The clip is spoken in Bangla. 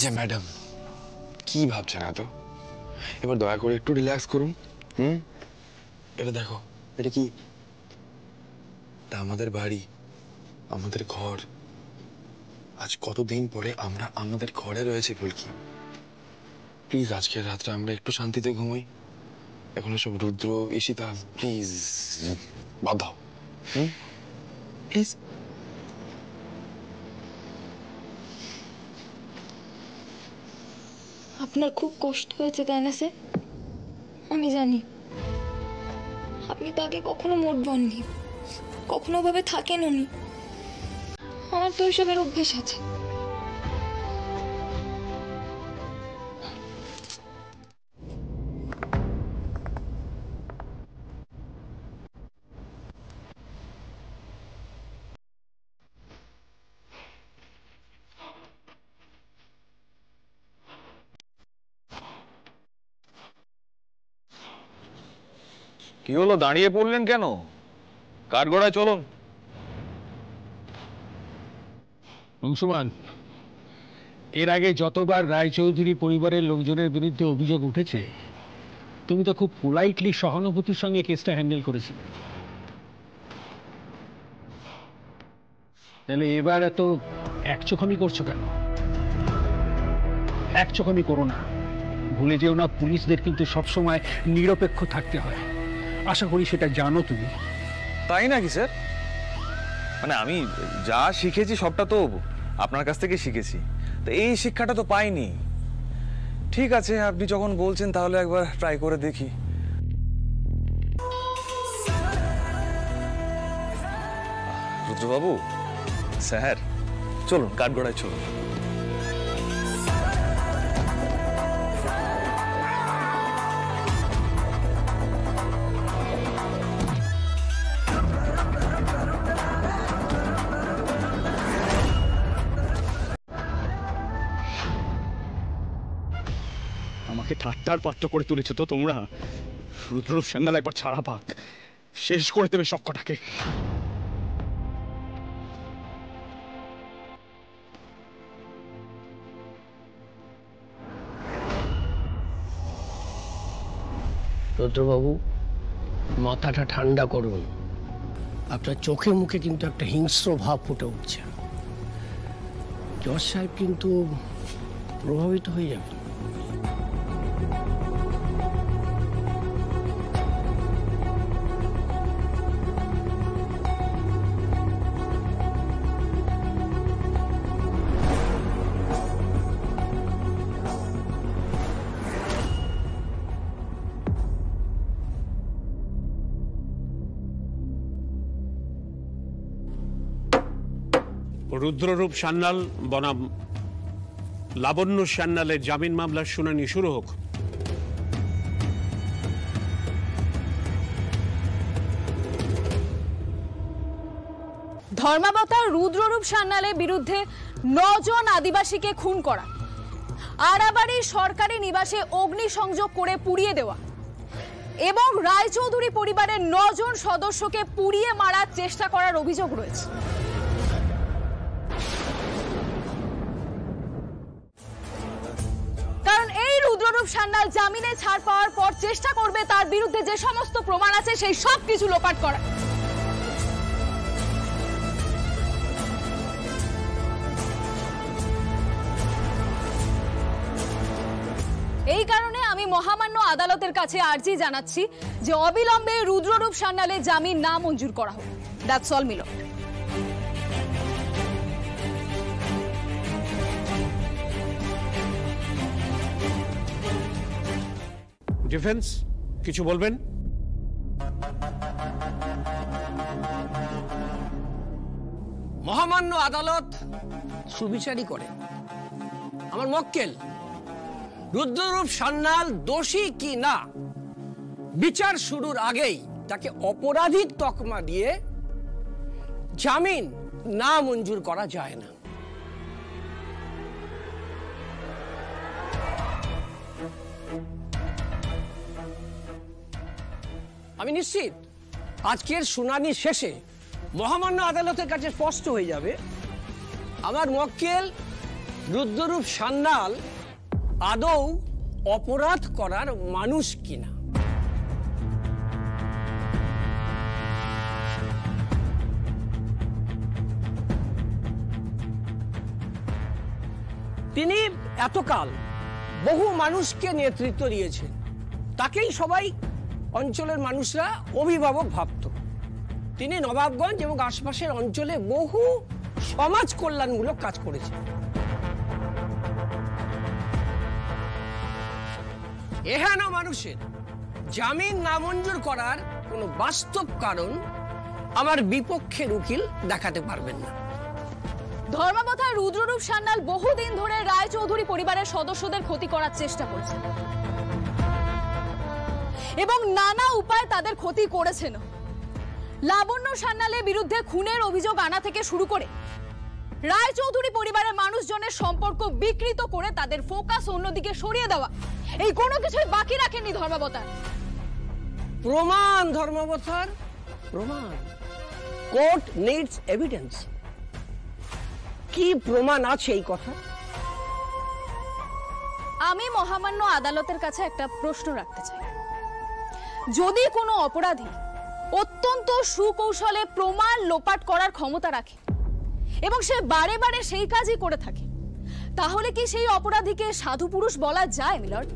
যে ম্যাডাম কি ভাবছেন এত? এবার দয়া করে একটু রিল্যাক্স করুন। এটা দেখো, এটা কি? এটা আমাদের বাড়ি, আমাদের ঘর। আজ কতদিন পরে আমরা আমাদের ঘরে রয়েছে ফুলকি। প্লিজ আজকের রাতটা আমরা একটু শান্তিতে ঘুমাই। এখন সব রুদ্র ঈশিতা প্লিজ বাদ দাও। প্লিজ। আপনার খুব কষ্ট হয়েছে তাই না স্যার? আমি জানি। আপনি তো আগে কখনো মোট বননি, কখনো ভাবে থাকেন উনি। আমার তো ওইসবের অভ্যেস আছে। কি হলো, দাঁড়িয়ে পড়লেন কেন? কাঠগড়ায় চলুন। অংশুমান, এর আগে যতবার রায়চৌধুরী পরিবারের লোকজনের বিরুদ্ধে অভিযোগ উঠেছে, তুমি তো খুব পোলাইটলি সহানুভূতির সঙ্গে কেসটা হ্যান্ডেল করেছিলে। তাহলে এবার এত একচোখামি করছো কেন? একচোখামি করো না। ভুলে যেও না, পুলিশদের কিন্তু সবসময় নিরপেক্ষ থাকতে হয়। আশা করি সেটা জানো তুমি। তাই নাকি স্যার? মানে আমি যা শিখেছি সবটা তো আপনার কাছ থেকে শিখেছি, তো এই শিক্ষাটা তো পাইনি। ঠিক আছে, আপনি যখন বলছেন তাহলে একবার ট্রাই করে দেখি। রুদ্রবাবু, স্যার চলুন, কাঠগড়ায় চলুন। আমাকে ঠাট্টার পাত্র করে তুলেছো তো তোমরা। রুদ্ররূপ সান্যাল একবার ছাড়া পাক, শেষ করে দেবে সব কটাকে। রুদ্রবাবু, মাথাটা ঠান্ডা করুন। আপনার চোখে মুখে কিন্তু একটা হিংস্র ভাব ফুটে উঠছে। জজ সাহেব কিন্তু প্রভাবিত হয়ে যাবেন। রুদ্ররূপ সান্যাল বনাম লাবণ্য সান্যালের জামিন মামলার শুনানি শুরু হোক। ধর্মাবতার রুদ্ররূপ সান্যালের বিরুদ্ধে 9 জন আদিবাসীকে খুন করা, আড়াবাড়ির সরকারি নিবাসে অগ্নিসংযোগ করে পুড়িয়ে দেওয়া এবং রায়চৌধুরী পরিবারের 9 জন সদস্যকে পুড়িয়ে মারার চেষ্টা করার অভিযোগ রয়েছে। কারণ এই রুদ্ররূপ সান্যাল জামিনে ছাড় পাওয়ার পর চেষ্টা করবে তার বিরুদ্ধে যে সমস্ত প্রমাণ আছে সেই সব কিছু লোপাট করা। এই কারণে আমি মহামান্য আদালতের কাছে আর্জি জানাচ্ছি যে অবিলম্বে রুদ্ররূপ সান্যালের জামিন না মঞ্জুর করা হোক। That's all মিলো। ডিফেন্স কিছু বলবেন? মহামান্য আদালত সুবিচারই করে। আমার মক্কেল রুদ্ররূপ সান্যাল দোষী কি না বিচার শুরুর আগেই তাকে অপরাধীর তকমা দিয়ে জামিন না মঞ্জুর করা যায় না। আমি নিশ্চিত আজকের শুনানি শেষে মহামান্য আদালতের কাছে স্পষ্ট হয়ে যাবে আমার মক্কেল রুদ্ররূপ সান্যাল আদৌ অপরাধ করার মানুষ কিনা। তিনি এতকাল বহু মানুষকে নেতৃত্ব দিয়েছেন, তাকেই সবাই অঞ্চলের মানুষরা অভিভাবক ভাবত। তিনি নবাবগঞ্জ এবং আশপাশের অঞ্চলে বহু সমাজ কল্যাণমূলক কাজ করেছেন। এহেন মানুষের জামিন নামঞ্জুর করার কোনো বাস্তব কারণ আমার বিপক্ষের উকিল দেখাতে পারবেন না। ধর্মাবতার রুদ্ররূপ সান্যাল বহুদিন ধরে রায়চৌধুরী পরিবারের সদস্যদের ক্ষতি করার চেষ্টা করেছেন এবং নানা উপায়ে তাদের ক্ষতি করেছেন। লাবণ্য সান্যালের বিরুদ্ধে খুনের অভিযোগ আনা থেকে শুরু করে রায়চৌধুরী পরিবারের মানুষজনের সম্পর্ক বিকৃত করে তাদের ফোকাস অন্যদিকে সরিয়ে দেওয়া, এই কোনো কিছুই বাকি রাখেননি ধর্মাবতার। প্রমাণ ধর্মাবতার, প্রমাণ। Court needs evidence. কি প্রমাণ আছে এই কথা? আমি মহামান্য আদালতের কাছে একটা প্রশ্ন রাখতে চাই। যদি কোনো অপরাধী অত্যন্ত সুকৌশলে প্রমাণ লোপাট করার ক্ষমতা রাখে এবং সে বারে বারে সেই কাজই করে থাকে, তাহলে কি সেই অপরাধীকে সাধু পুরুষ বলা যায় মিলর্ড?